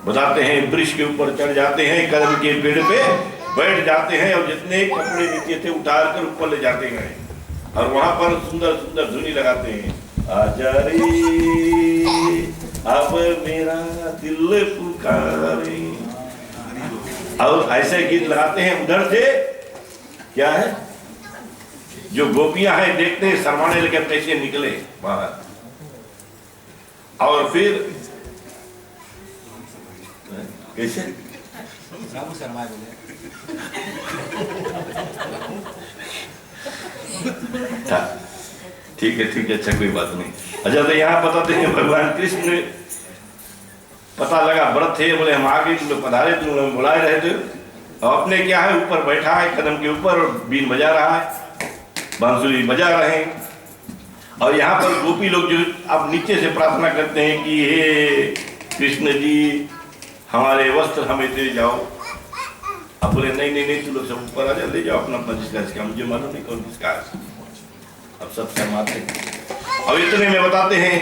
बताते हैं वृक्ष के ऊपर चढ़ जाते हैं, कदम के पेड़ पे बैठ जाते हैं और जितने कपड़े नीचे थे उतार कर ऊपर ले जाते हैं और वहां पर सुंदर सुंदर धुनी लगाते हैं, आजा रे अब मेरा दिल पुकारे, और ऐसे गीत लगाते हैं। उधर से क्या है, जो गोपियां हैं देखते हैं शर्माने लगे कैसे निकले बाहर, और फिर कैसे शर्मा बोले ठीक है अच्छा कोई बात नहीं। अच्छा तो यहाँ बताते हैं भगवान कृष्ण ने पता लगा व्रत थे, बोले हम आगे तुम लोग पधारे, तुम लोग बुलाए रहे थे, और अपने क्या है ऊपर बैठा है कदम के ऊपर और बीन बजा रहा है, बांसुरी बजा रहे हैं। और यहाँ पर गोपी लोग जो अब नीचे से प्रार्थना करते हैं कि हे कृष्ण जी हमारे वस्त्र हमें दे जाओ। अब बोले नहीं तुम लोग सब ऊपर आ जाओ, ले जाओ अपना अपना जिसका, मुझे मालूम नहीं कौन किसका। अब सब शर्माते हैं। अब इतने में बताते हैं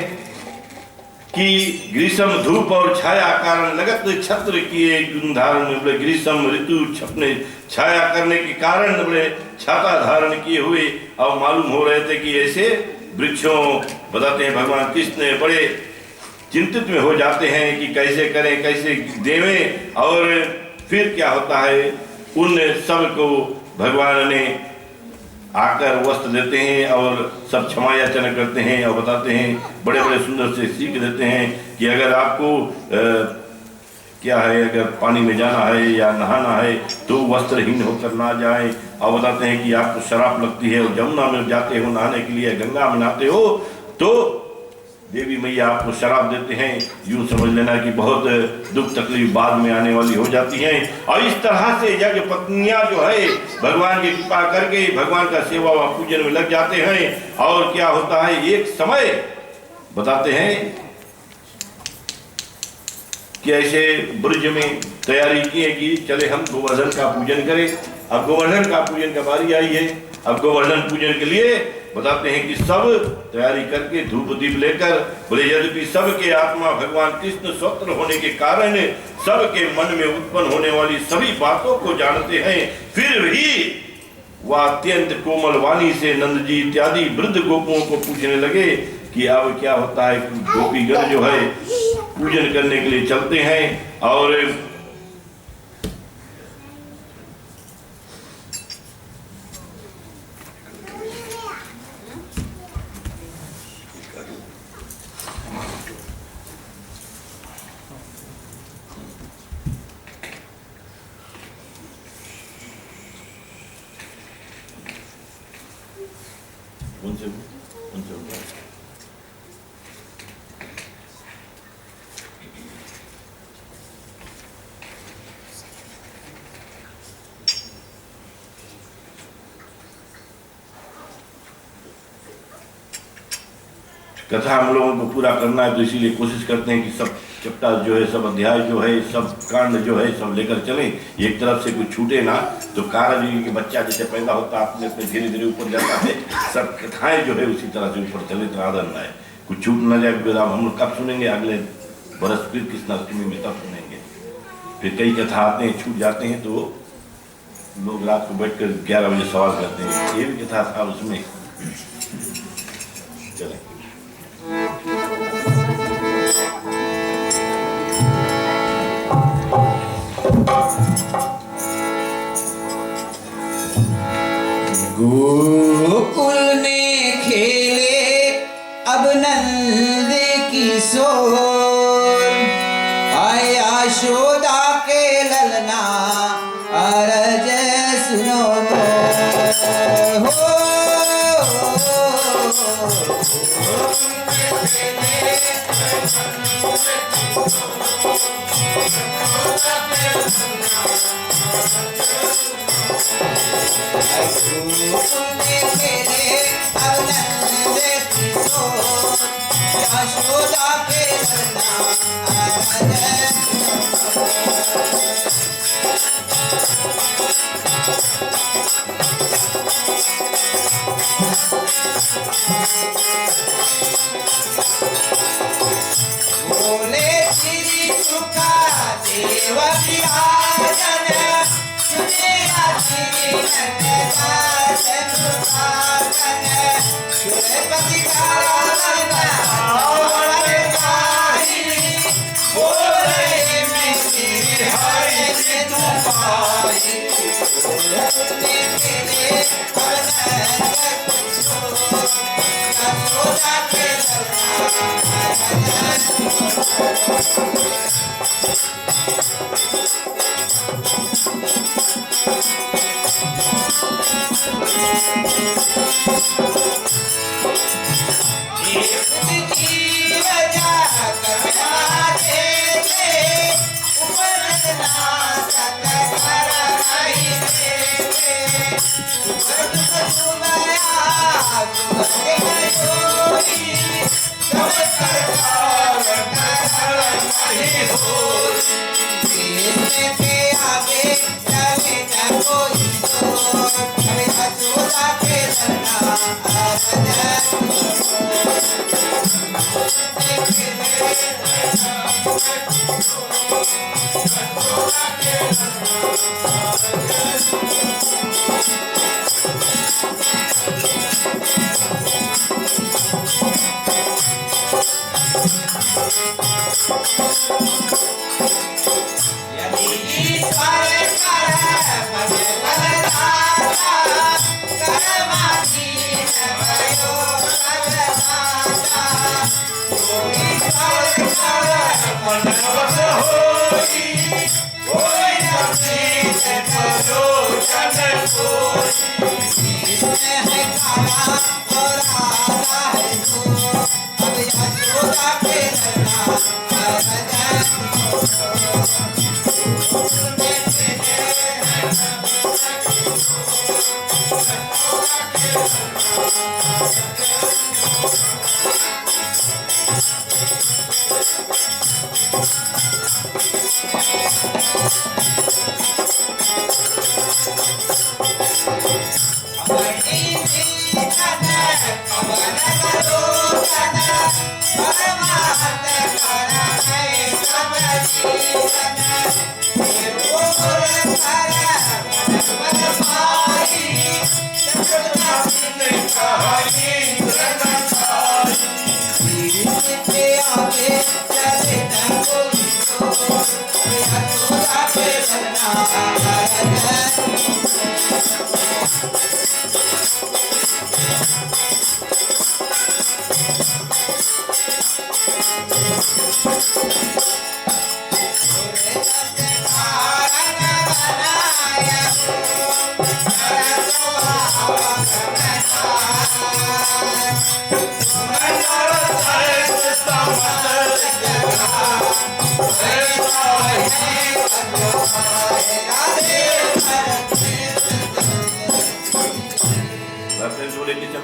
कि ग्रीष्म धूप और छाया कारण लगत छत्र किए धारण, बोले ग्रीष्म ऋतु छपने छाया करने के कारण बोले छाता धारण किए हुए और मालूम हो रहे थे कि ऐसे वृक्षों, बताते हैं भगवान कृष्ण बड़े चिंतित में हो जाते हैं कि कैसे करें कैसे देवें। और फिर क्या होता है, उन सब को भगवान ने आकर वस्त्र देते हैं और सब क्षमा याचना करते हैं और बताते हैं बड़े बड़े सुंदर से सीख देते हैं कि अगर आपको क्या है, अगर पानी में जाना है या नहाना है तो वस्त्रहीन होकर ना जाए। और बताते हैं कि आपको शराब लगती है और जमुना में जाते हो नहाने के लिए, गंगा में नहाते हो तो देवी मैया आपको शराब देते हैं। यूं समझ लेना कि बहुत दुख तकलीफ बाद में आने वाली हो जाती हैं। और इस तरह से यज्ञ पत्नियां जो है भगवान की कृपा करके भगवान का सेवा व पूजन में लग जाते हैं। और क्या होता है, एक समय बताते हैं कि ऐसे ब्रज में तैयारी किए कि चले हम गोवर्धन का पूजन करें। अब गोवर्धन का पूजन का बारी आई है। अब गोवर्धन पूजन के लिए बताते हैं कि सब तैयारी करके धूप दीप लेकर, बोले यद्यपि सबके आत्मा भगवान कृष्ण स्वतंत्र होने के कारण सबके मन में उत्पन्न होने वाली सभी बातों को जानते हैं, फिर भी वह अत्यंत कोमल वाणी से नंद जी इत्यादि वृद्ध गोपों को पूछने लगे कि अब क्या होता है। गोपीगण जो है पूजन करने के लिए चलते हैं और कथा हम लोगों को पूरा करना है तो इसीलिए कोशिश करते हैं कि सब चैप्टर जो है, सब अध्याय जो है, सब कांड जो है सब लेकर चलें, एक तरफ से कुछ छूटे ना। तो कारज के बच्चा जैसे पैदा होता है अपने अपने धीरे धीरे ऊपर जाता है, सब कथाएं जो है उसी तरह से ऊपर चले तो आदर है, कुछ छूट ना जाए। फिर हम लोग कब सुनेंगे, अगले बरस फिर कृष्णाष्टमी में तब सुनेंगे। फिर कई कथा आते हैं छूट जाते हैं तो लोग रात को बैठ कर 11 बजे सवाल करते हैं, ये भी कथा था उसमें। चलें गोकुल में खेले अब नंद किशोर, आया यशोदा के ललना अरज सुनो हो। यशोदा के बोले श्री सुखा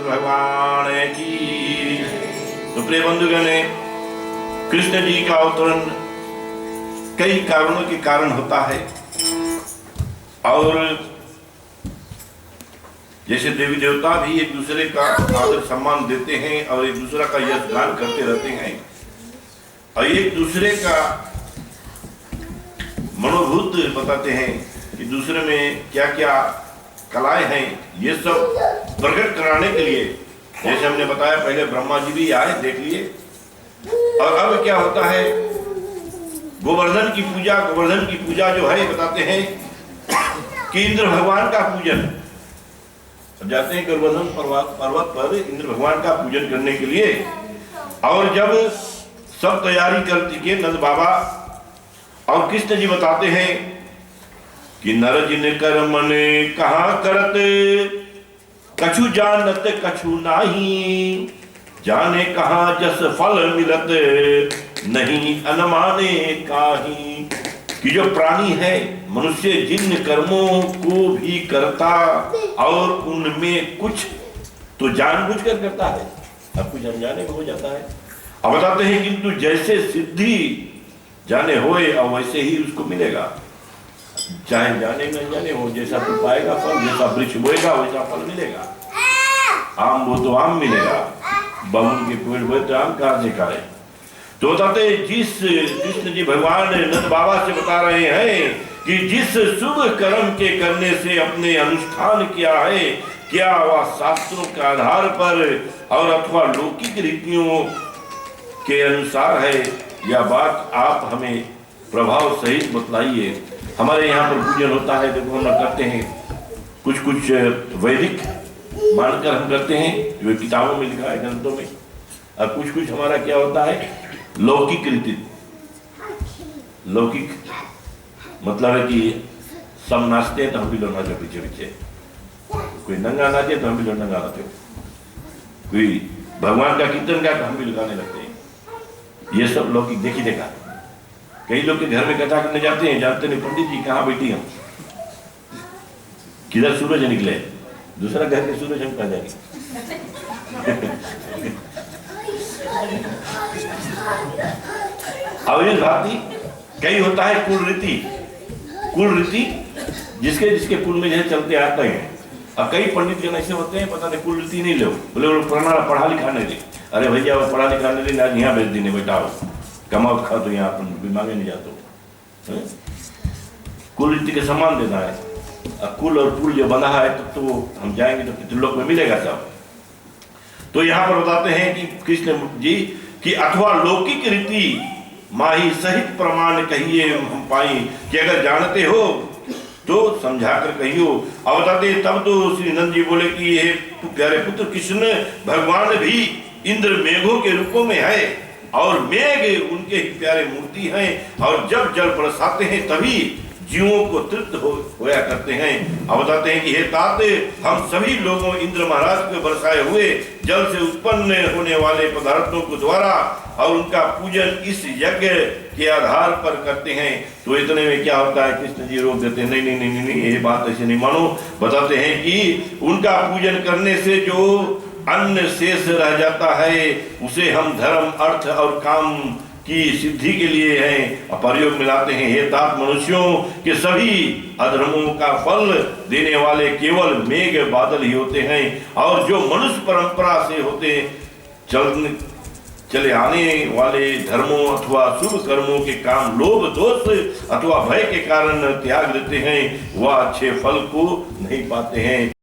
भगवान की। तो प्रिय बंधुगण, कृष्ण जी का अवतरण कई कारणों के कारण होता है, और जैसे देवी देवता भी एक दूसरे का आदर सम्मान देते हैं और एक दूसरा का यश गान करते रहते हैं, और एक दूसरे का मनोभूत बताते हैं कि दूसरे में क्या क्या कलाएं हैं, ये सब प्रकट कराने के लिए, जैसे हमने बताया पहले ब्रह्मा जी भी आए, देख लिए। और अब क्या होता है, गोवर्धन की पूजा जो है, बताते हैं कि इंद्र भगवान का पूजन, जाते हैं गोवर्धन पर्वत पर इंद्र भगवान का पूजन करने के लिए। और जब सब तैयारी कर चुके नंद बाबा और कृष्ण जी बताते हैं कि नर जिन कर्मन कहाँ करत, कछु जानत कछु नाही, जाने कहाँ जस फल मिलत, नहीं अनुमाने काहि। कि जो प्राणी है मनुष्य जिन कर्मों को भी करता और उनमें कुछ तो जानबूझकर करता है और कुछ अनजाने में हो जाता है। अब बताते हैं किंतु जैसे सिद्धि जाने होए और वैसे ही उसको मिलेगा, चाहे जाने में अनजाने हो, जैसा तू पाएगा फल, जैसा वृक्ष बोएगा वैसा फल मिलेगा। आम बो तो आम मिलेगा, बबूल के पेड़ बोए तो आम कहाँ से खाए। तो बताते जिस कृष्ण जी भगवान नंद बाबा से बता रहे हैं कि जिस शुभ कर्म के करने से अपने अनुष्ठान किया है, क्या वह शास्त्रों के आधार पर और अथवा लौकिक रीतियों के अनुसार है, यह बात आप हमें प्रभाव सहित बतलाइए। हमारे यहाँ पर पूजन होता है, देखो हम करते हैं कुछ कुछ वैदिक मानकर हम करते हैं जो किताबों में लिखा है, ग्रंथों में, और कुछ कुछ हमारा क्या होता है लौकिक रीति। लौकिक मतलब है कि सब नाचते हैं तो हम भी लोग नाचो पीछे पीछे, कोई नंगा नाचे तो हम भी लोग नंगा नाचो, कोई भगवान का कीर्तन गा तो हम भी लगाने लगते हैं। ये सब लौकिक देखी देखा। कई लोग के घर में कथा करने जाते हैं, जानते नहीं पंडित जी कहाँ बैठी हम, किधर सूरज निकले, दूसरा घर के सूरज हम कहा जाएंगे। अब इस भांति कई होता है कुल रीति, कुल रीति जिसके जिसके कुल में जैसे चलते आते हैं। अब कई पंडित जन ऐसे होते हैं, पता नहीं कुल रीति नहीं लो, बोले वो पढ़ा लिखा नहीं दे। अरे भैया वो पढ़ा लिखा नहीं दे, आज यहाँ भेज देने बेटा हो, कमाओ खा तो यहाँ अपन मांगे नहीं जाते। कुल रीति के सम्मान देना है। अब कुल और पुल जो बंधा है तो हम जाएंगे तो पितृलोक में मिलेगा सब। तो यहाँ पर बताते हैं कि कृष्ण जी कि अथवा लौकिक रीति माही सहित प्रमाण कहिए हम पाई, कि अगर जानते हो तो समझा कर कहियो। अब बताते तब तो श्री नंद जी बोले कि ये प्यारे पुत्र कृष्ण भगवान भी इंद्र मेघों के रूपों में है और मेघ उनके ही प्यारे मूर्ति हैं, और जब जल बरसाते हैं तभी जीवों को तृप्त होया करते हैं। अब बताते हैं कि हे तात, हम सभी लोगों इंद्र महाराज को बरसाए हुए जल से उत्पन्न होने वाले पदार्थों को द्वारा और उनका पूजन इस यज्ञ के आधार पर करते हैं। तो इतने में क्या होता है, कृष्ण जी रोक देते हैं, नहीं नहीं नहीं नहीं, ये बात ऐसे नहीं मानो। बताते हैं कि उनका पूजन करने से जो अन्न शेष रह जाता है उसे हम धर्म अर्थ और काम की सिद्धि के लिए हैं प्रयोग मिलाते हैं। हे तात, मनुष्यों के सभी अधर्मों का फल देने वाले केवल मेघ बादल ही होते हैं, और जो मनुष्य परंपरा से होते चले आने वाले धर्मों अथवा शुभ कर्मों के काम लोभ दोष अथवा भय के कारण त्याग देते हैं, वह अच्छे फल को नहीं पाते हैं।